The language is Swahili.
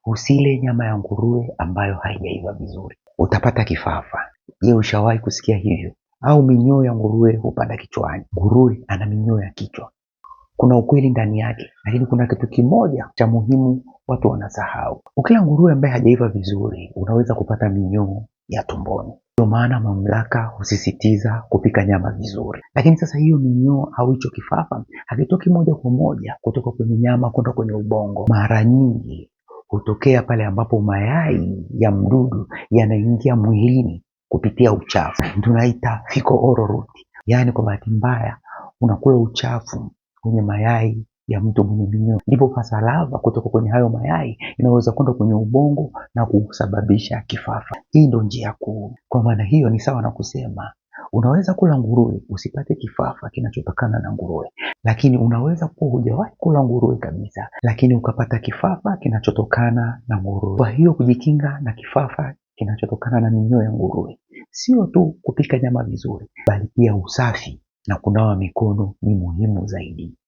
Usile nyama ya nguruwe ambayo haijaiva vizuri, utapata kifafa. Je, ushawahi kusikia hivyo? Au minyoo ya nguruwe hupanda kichwani. Nguruwe ana minyoo ya kichwa. Kuna ukweli ndani yake, lakini kuna kitu kimoja cha muhimu watu wanasahau. Ukila nguruwe ambaye hajaiva vizuri, unaweza kupata minyoo ya tumboni. Ndio maana mamlaka husisitiza kupika nyama vizuri. Lakini sasa hiyo minyoo au hicho kifafa hakitoki moja kwa moja kutoka kwenye nyama kwenda kwenye ubongo. Mara nyingi hutokea pale ambapo mayai ya mdudu yanaingia mwilini kupitia uchafu. Tunaita fecal oral route. Yaani kwa bahati mbaya unakula uchafu kwenye mayai ya mtu mwenye minyoo, ndipo pasa lava kutoka kwenye hayo mayai inaweza kwenda kwenye ubongo na kusababisha kifafa. Hii ndio njia kuu. Kwa maana hiyo ni sawa na kusema unaweza kula nguruwe usipate kifafa kinachotokana na nguruwe, lakini unaweza kuwa hujawahi kula nguruwe kabisa lakini ukapata kifafa kinachotokana na nguruwe. Kwa hiyo kujikinga na kifafa kinachotokana na minyoo ya nguruwe sio tu kupika nyama vizuri, bali pia usafi na kunawa mikono ni muhimu zaidi.